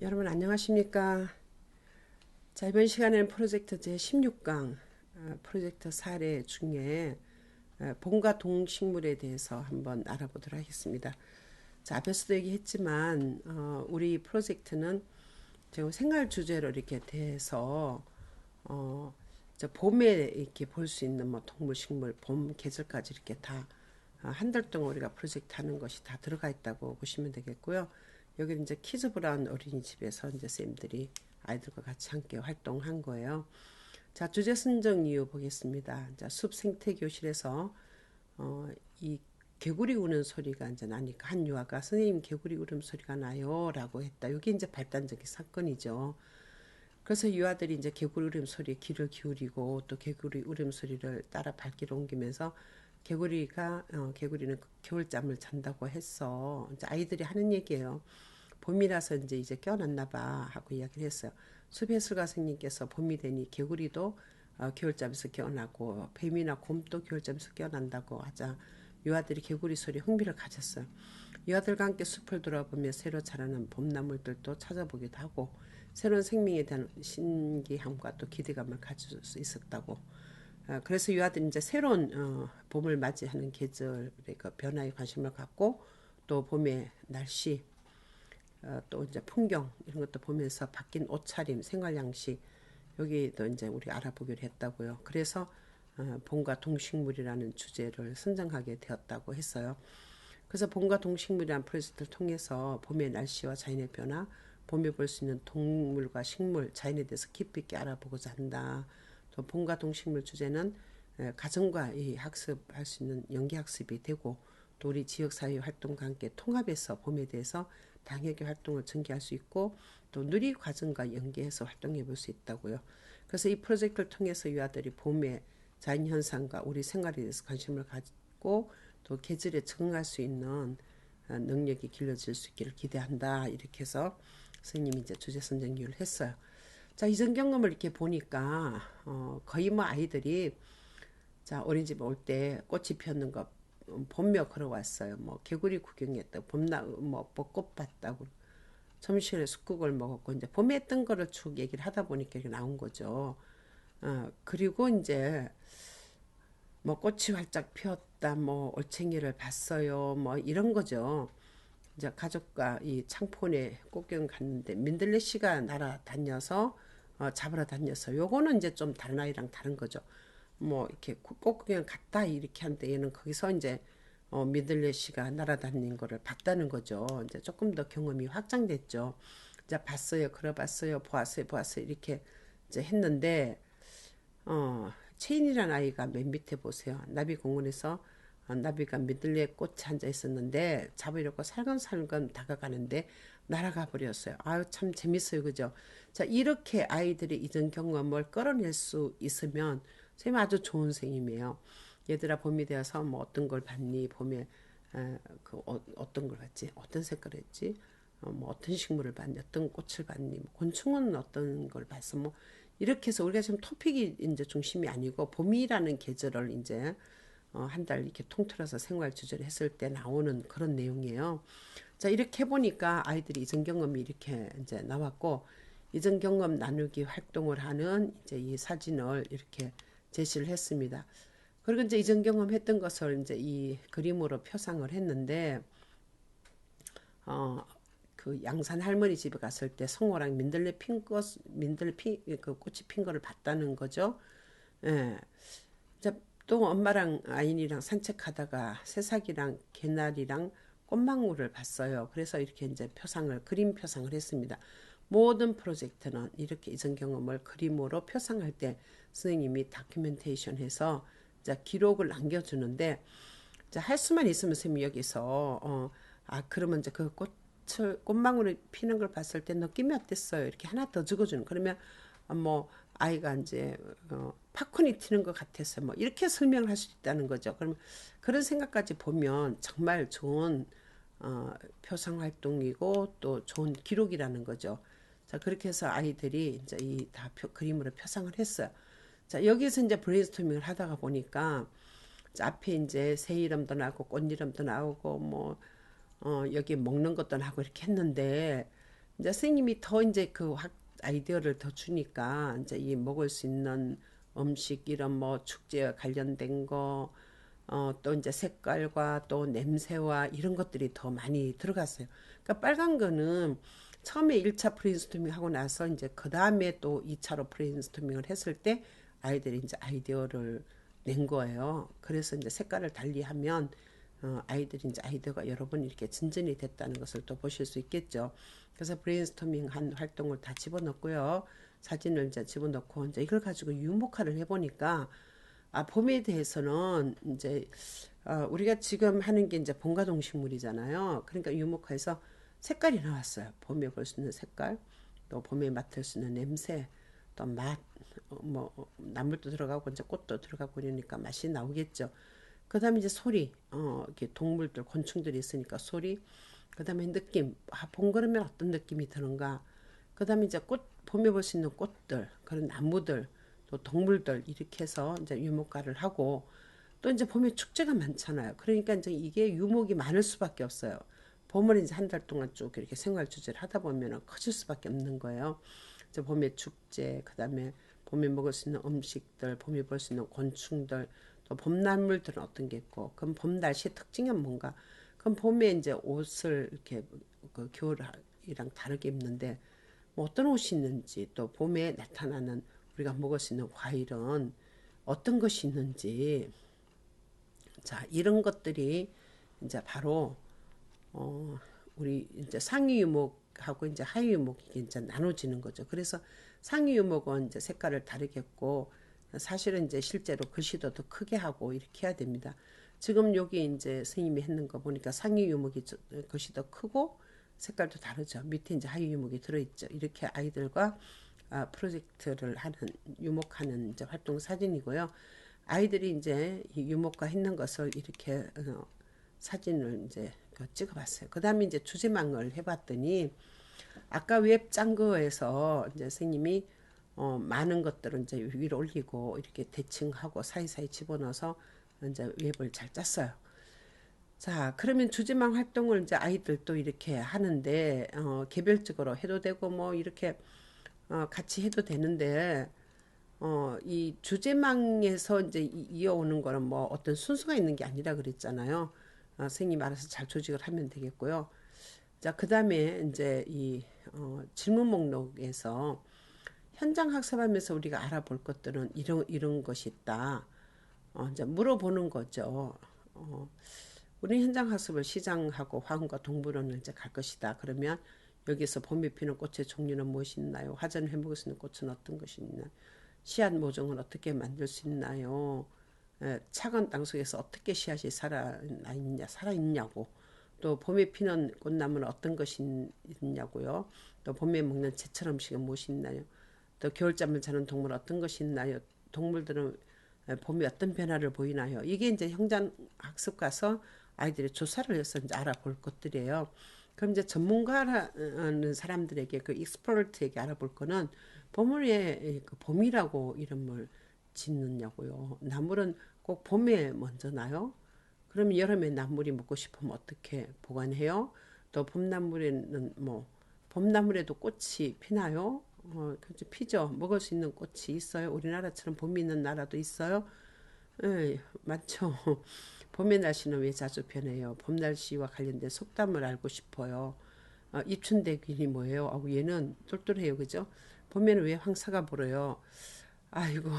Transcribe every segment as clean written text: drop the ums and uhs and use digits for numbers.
여러분 안녕하십니까? 자, 이번 시간에는 프로젝트 제16강 프로젝트 사례 중에 봄과 동식물에 대해서 한번 알아보도록 하겠습니다. 자, 앞에서도 얘기했지만 우리 프로젝트는 지금 생활 주제로 이렇게 돼서 어, 봄에 이렇게 볼 수 있는 뭐 동물, 식물, 봄 계절까지 이렇게 다 한 달 동안 우리가 프로젝트 하는 것이 다 들어가 있다고 보시면 되겠고요. 여기 이제 키즈 브라운 어린이집에서 이제 쌤들이 아이들과 같이 함께 활동한 거예요. 자, 주제 선정 이유 보겠습니다. 자, 숲 생태 교실에서 이 개구리 우는 소리가 이제 나니까 한 유아가 선생님 개구리 울음소리가 나요라고 했다. 이게 이제 발단적인 사건이죠. 그래서 유아들이 이제 개구리 울음소리에 귀를 기울이고 또 개구리 울음소리를 따라 발길을 옮기면서 개구리는 겨울잠을 잔다고 했어. 이제 아이들이 하는 얘기예요. 봄이라서 이제 깨어났나 봐 하고 이야기를 했어요. 숲예술가 선생님께서 봄이 되니 개구리도 겨울잠에서 깨어나고 뱀이나 곰도 겨울잠에서 깨어난다고 하자 유아들이 개구리 소리에 흥미를 가졌어요. 유아들과 함께 숲을 돌아보며 새로 자라는 봄나물들도 찾아보기도 하고 새로운 생명에 대한 신기함과 또 기대감을 가질 수 있었다고. 그래서 유아들이 이제 새로운 봄을 맞이하는 계절의 그 변화에 관심을 갖고 또 봄의 날씨, 또 이제 풍경 이런 것도 보면서 바뀐 옷차림, 생활 양식 여기도 이제 우리 알아보기로 했다고요. 그래서 봄과 동식물이라는 주제를 선정하게 되었다고 했어요. 그래서 봄과 동식물이라는 프로젝트를 통해서 봄의 날씨와 자연의 변화, 봄에 볼 수 있는 동물과 식물, 자연에 대해서 깊이 있게 알아보고자 한다. 또 봄과 동식물 주제는 가정과 이 학습할 수 있는 연계 학습이 되고 또 우리 지역사회 활동과 함께 통합해서 봄에 대해서 다양하게 활동을 전개할 수 있고 또 누리 과정과 연계해서 활동해 볼 수 있다고요. 그래서 이 프로젝트를 통해서 유아들이 봄의 자연현상과 우리 생활에 대해서 관심을 갖고 또 계절에 적응할 수 있는 능력이 길러질 수 있기를 기대한다. 이렇게 해서 선생님이 이제 주제 선정을 했어요. 자, 이전 경험을 이렇게 보니까 거의 뭐 아이들이 자, 어린이집 올 때 꽃이 피었는 거 본며 걸어왔어요. 뭐 개구리 구경했다, 뭐 벚꽃 봤다고. 점심시간에 쑥국을 먹었고 이제 봄에 했던 거를 쭉 얘기를 하다 보니까 이게 나온 거죠. 그리고 이제 뭐 꽃이 활짝 피었다, 뭐 올챙이를 봤어요, 뭐 이런 거죠. 이제 가족과 이 창폰에 꽃경 갔는데 민들레씨가 날아다녀서 잡으러 다녀서 요거는 이제 좀 다른 아이랑 다른 거죠. 뭐 이렇게 꽃구경 갔다 이렇게 하는데 얘는 거기서 이제 민들레씨가 날아다니는 거를 봤다는 거죠. 이제 조금 더 경험이 확장됐죠. 이제 봤어요, 걸어봤어요, 보았어요 이렇게 이제 했는데 체인이라는 아이가 맨 밑에 보세요. 나비공원에서 나비가 민들레 꽃에 앉아 있었는데 잡으려고 살건살건 다가가는데 날아가 버렸어요. 아유 참 재밌어요, 그죠? 자, 이렇게 아이들이 이전 경험을 끌어낼 수 있으면 선생님 아주 좋은 선생님이에요. 얘들아 봄이 되어서 뭐 어떤 걸 봤니? 봄에 어떤 걸 봤지? 어떤 색깔을 했지? 뭐 어떤 식물을 봤니? 어떤 꽃을 봤니? 뭐 곤충은 어떤 걸 봤어? 뭐 이렇게 해서 우리가 지금 토픽이 이제 중심이 아니고 봄이라는 계절을 이제 한 달 이렇게 통틀어서 생활 주제를 했을 때 나오는 그런 내용이에요. 자, 이렇게 해보니까 아이들이 이전 경험이 이렇게 이제 나왔고 이전 경험 나누기 활동을 하는 이제 이 사진을 이렇게 제시를 했습니다. 그리고 이제 이전 경험했던 것을 이제 이 그림으로 표상을 했는데 어, 그 양산 할머니 집에 갔을 때 성호랑 그 꽃이 핀 거를 봤다는 거죠. 예. 또 엄마랑 아인이랑 산책하다가 새싹이랑 개나리랑 꽃망울을 봤어요. 그래서 이렇게 이제 그림 표상을 했습니다. 모든 프로젝트는 이렇게 이전 경험을 그림으로 표상할 때 선생님이 다큐멘테이션 해서 기록을 남겨주는데 할 수만 있으면 선생님이 여기서 그러면 이제 그 꽃망울이 피는 걸 봤을 때 느낌이 어땠어요? 이렇게 하나 더 적어주는. 그러면 뭐 아이가 이제 팝콘이 튀는 것 같았어요. 뭐 이렇게 설명을 할 수 있다는 거죠. 그럼 그런 생각까지 보면 정말 좋은 표상 활동이고 또 좋은 기록이라는 거죠. 자, 그렇게 해서 아이들이 이제 이 다 그림으로 표상을 했어요. 자, 여기서 이제 브레인스토밍을 하다가 보니까 앞에 이제 새 이름도 나오고 꽃 이름도 나오고 뭐 여기 먹는 것도 나오고 이렇게 했는데 이제 선생님이 더 이제 그 아이디어를 더 주니까 이제 이 먹을 수 있는 음식 이런 뭐 축제와 관련된 거, 또 이제 색깔과 또 냄새와 이런 것들이 더 많이 들어갔어요. 그러니까 빨간 거는 처음에 1차 브레인스토밍 하고 나서 이제 그 다음에 또 2차로 브레인스토밍을 했을 때 아이들이 이제 아이디어를 낸 거예요. 그래서 이제 색깔을 달리하면 아이들이 이제 아이디어가 여러 번 이렇게 진전이 됐다는 것을 또 보실 수 있겠죠. 그래서 브레인스토밍 한 활동을 다 집어넣고요. 사진을 이제 집어넣고 이제 이걸 가지고 유목화를 해보니까 봄에 대해서는 이제 우리가 지금 하는 게 이제 봄과 동식물이잖아요. 그러니까 유목화해서 색깔이 나왔어요. 봄에 볼 수 있는 색깔, 또 봄에 맡을 수 있는 냄새, 또 맛, 뭐 나물도 들어가고 이제 꽃도 들어가고 이러니까 맛이 나오겠죠. 그다음에 이제 소리, 이렇게 동물들, 곤충들이 있으니까 소리, 그다음에 느낌, 봄 그러면 어떤 느낌이 드는가. 그다음에 이제 봄에 볼 수 있는 꽃들, 그런 나무들, 또 동물들 이렇게 해서 이제 유목화를 하고 또 이제 봄에 축제가 많잖아요. 그러니까 이제 이게 유목이 많을 수밖에 없어요. 봄을 이제 한 달 동안 쭉 이렇게 생활 주제를 하다 보면 커질 수밖에 없는 거예요. 이제 봄에 축제, 그다음에 봄에 먹을 수 있는 음식들, 봄에 볼 수 있는 곤충들, 또 봄나물들은 어떤 게 있고, 그럼 봄 날씨의 특징은 뭔가? 그럼 봄에 이제 옷을 이렇게 그 겨울이랑 다르게 입는데 뭐 어떤 옷이 있는지, 또 봄에 나타나는 우리가 먹을 수 있는 과일은 어떤 것이 있는지, 자 이런 것들이 이제 바로 어, 우리 이제 상위 유목하고 이제 하위 유목이 이제 나눠지는 거죠. 그래서 상위 유목은 이제 색깔을 다르게 했고 사실은 이제 실제로 글씨도 더 크게 하고 이렇게 해야 됩니다. 지금 여기 이제 선생님이 했는 거 보니까 상위 유목이 글씨 더 크고 색깔도 다르죠. 밑에 이제 하위 유목이 들어있죠. 이렇게 아이들과 프로젝트를 하는 유목하는 이제 활동 사진이고요. 아이들이 이제 유목화 했는 것을 이렇게 사진을 이제 찍어봤어요. 그 다음에 이제 주제망을 해봤더니 아까 웹 짠 거에서 이제 선생님이 많은 것들을 이제 위로 올리고 이렇게 대칭하고 사이사이 집어넣어서 이제 웹을 잘 짰어요. 자, 그러면 주제망 활동을 이제 아이들도 이렇게 하는데 개별적으로 해도 되고 뭐 이렇게 같이 해도 되는데 이 주제망에서 이제 이어오는 거는 뭐 어떤 순서가 있는 게 아니라 그랬잖아요. 선생님 알아서 잘 조직을 하면 되겠고요. 자, 그 다음에 이제 이 질문 목록에서 현장 학습하면서 우리가 알아볼 것들은 이런 것이 있다. 이제 물어보는 거죠. 우리 현장 학습을 시장하고 화훈과 동물원을 이제 갈 것이다. 그러면 여기서 봄에 피는 꽃의 종류는 무엇이 있나요? 화전을 해먹을 수 있는 꽃은 어떤 것이 있나요? 씨앗 모종은 어떻게 만들 수 있나요? 차가운 땅 속에서 어떻게 씨앗이 살아있냐고. 또 봄에 피는 꽃나무는 어떤 것이 있냐고요. 또 봄에 먹는 제철 음식은 무엇이 있나요? 또 겨울잠을 자는 동물은 어떤 것이 있나요? 동물들은 봄에 어떤 변화를 보이나요? 이게 이제 현장 학습 가서 아이들이 조사를 해서 이제 알아볼 것들이에요. 그럼 이제 전문가라는 사람들에게 그 익스퍼트에게 알아볼 거는 봄을 왜그 봄이라고 이름을 짓느냐고요. 나물은 꼭 봄에 먼저 나요. 그러면 여름에 나물이 먹고 싶으면 어떻게 보관해요? 또 봄나물에는 뭐 봄나물에도 꽃이 피나요? 그렇죠. 피죠. 먹을 수 있는 꽃이 있어요. 우리나라처럼 봄이 있는 나라도 있어요. 예, 맞죠. 봄의 날씨는 왜 자주 변해요? 봄 날씨와 관련된 속담을 알고 싶어요. 입춘대균이 뭐예요? 얘는 똘똘해요, 그죠? 봄에는 왜 황사가 불어요? 아이고.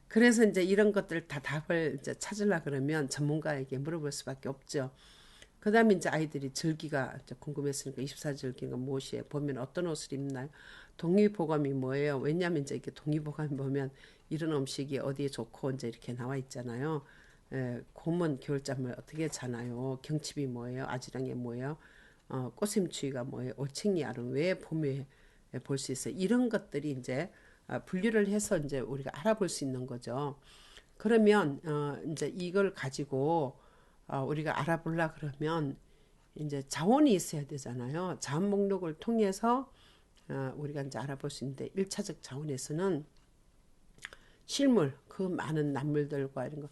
그래서 이제 이런 것들 다 답을 이제 찾으려 그러면 전문가에게 물어볼 수밖에 없죠. 그 다음에 이제 아이들이 절기가 이제 궁금했으니까 24절기가 무엇이에요? 보면 어떤 옷을 입나요? 동의보감이 뭐예요? 왜냐하면 이제 이렇게 동의보감이 보면 이런 음식이 어디에 좋고 이제 이렇게 나와 있잖아요. 곰은 겨울잠을 어떻게 자나요? 경칩이 뭐예요? 아지랑이 뭐예요? 꽃샘추위가 뭐예요? 올챙이 알은 왜 봄에 볼 수 있어요? 이런 것들이 이제 분류를 해서 이제 우리가 알아볼 수 있는 거죠. 그러면 이제 이걸 가지고 우리가 알아보려 그러면 이제 자원이 있어야 되잖아요. 자원 목록을 통해서 우리가 이제 알아볼 수 있는데 1차적 자원에서는 실물, 그 많은 나물들과 이런 거.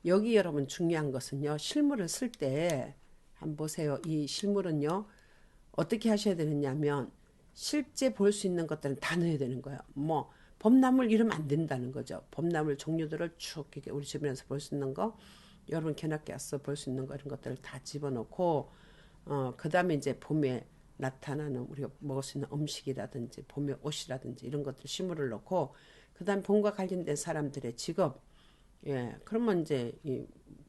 여기 여러분 중요한 것은요. 실물을 쓸 때 한번 보세요. 이 실물은요. 어떻게 하셔야 되느냐면 실제 볼 수 있는 것들은 다 넣어야 되는 거예요. 뭐 봄나물 이러면 안 된다는 거죠. 봄나물 종류들을 쭉 이렇게 우리 주변에서 볼 수 있는 거, 여러분 견학기 와서 볼 수 있는 거 이런 것들을 다 집어넣고 그 다음에 이제 봄에 나타나는 우리가 먹을 수 있는 음식이라든지 봄의 옷이라든지 이런 것들 식물을 넣고 그 다음에 봄과 관련된 사람들의 직업 예 그러면 이제 이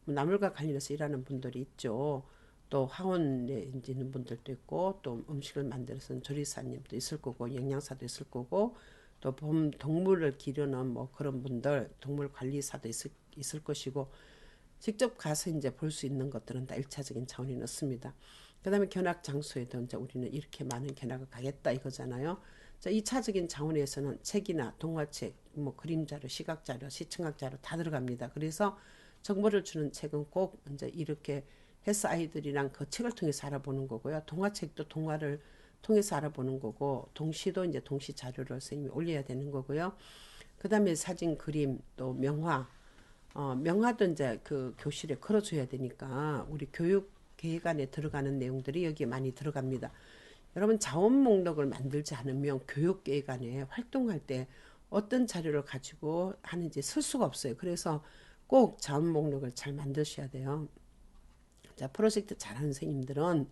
나물과 관련해서 일하는 분들이 있죠. 또 화원에 있는 분들도 있고 또 음식을 만들어서 조리사님도 있을 거고 영양사도 있을 거고 또 봄 동물을 기르는 뭐 그런 분들 동물 관리사도 있을 것이고 직접 가서 이제 볼 수 있는 것들은 다 1차적인 차원이 넣습니다. 그 다음에 견학 장소에도 이제 우리는 이렇게 많은 견학을 가겠다 이거잖아요. 자, 2차적인 차원에서는 책이나 동화책, 뭐 그림자료, 시각자료, 시청각자료 다 들어갑니다. 그래서 정보를 주는 책은 꼭 이제 이렇게 해서 아이들이랑 그 책을 통해서 알아보는 거고요. 동화책도 동화를 통해서 알아보는 거고, 동시도 이제 동시 자료를 선생님이 올려야 되는 거고요. 그 다음에 사진, 그림, 또 명화, 명화도 이제 그 교실에 걸어줘야 되니까 우리 교육 계획 안에 들어가는 내용들이 여기에 많이 들어갑니다. 여러분 자원 목록을 만들지 않으면 교육 계획 안에 활동할 때 어떤 자료를 가지고 하는지 쓸 수가 없어요. 그래서 꼭 자원 목록을 잘 만드셔야 돼요. 자, 프로젝트 잘하는 선생님들은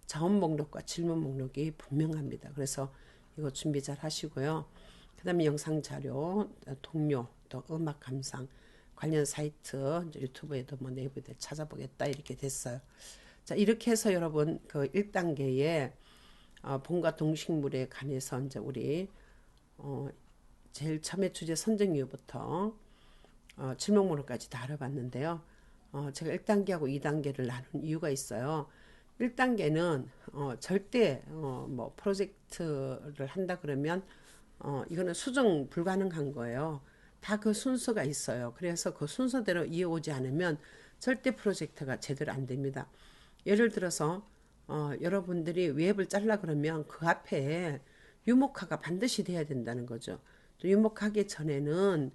자원 목록과 질문 목록이 분명합니다. 그래서 이거 준비 잘 하시고요. 그 다음에 영상 자료, 동료, 또 음악 감상, 관련 사이트, 유튜브에도 뭐 네이버에 찾아보겠다 이렇게 됐어요. 자, 이렇게 해서 여러분 그 1단계에 봄과 동식물에 관해서 이제 우리 제일 처음에 주제 선정 이유부터 질문 목록까지 다 알아봤는데요. 제가 1단계하고 2단계를 나눈 이유가 있어요. 1단계는 절대 뭐 프로젝트를 한다 그러면 이거는 수정 불가능한 거예요. 다 그 순서가 있어요. 그래서 그 순서대로 이어오지 않으면 절대 프로젝트가 제대로 안 됩니다. 예를 들어서 여러분들이 웹을 잘라 그러면 그 앞에 유목화가 반드시 돼야 된다는 거죠. 또 유목하기 전에는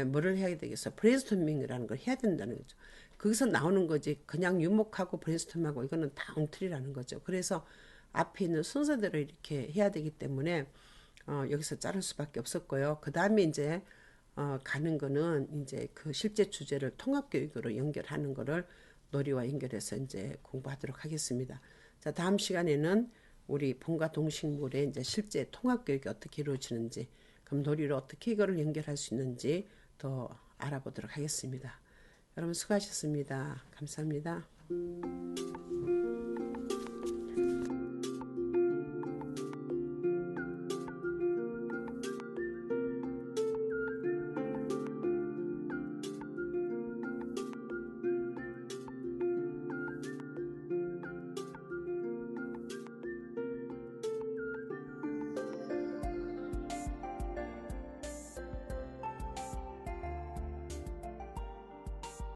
뭐를 해야 되겠어? 브레인스토밍이라는 걸 해야 된다는 거죠. 거기서 나오는 거지. 그냥 유목하고 브레인스토밍하고 이거는 다 엉터리라는 거죠. 그래서 앞에 있는 순서대로 이렇게 해야 되기 때문에 여기서 자를 수밖에 없었고요. 그 다음에 이제 가는 거는 이제 그 실제 주제를 통합교육으로 연결하는 거를 놀이와 연결해서 이제 공부하도록 하겠습니다. 자, 다음 시간에는 우리 봄과 동식물의 이제 실제 통합교육이 어떻게 이루어지는지, 그럼 놀이로 어떻게 이거를 연결할 수 있는지 더 알아보도록 하겠습니다. 여러분 수고하셨습니다. 감사합니다.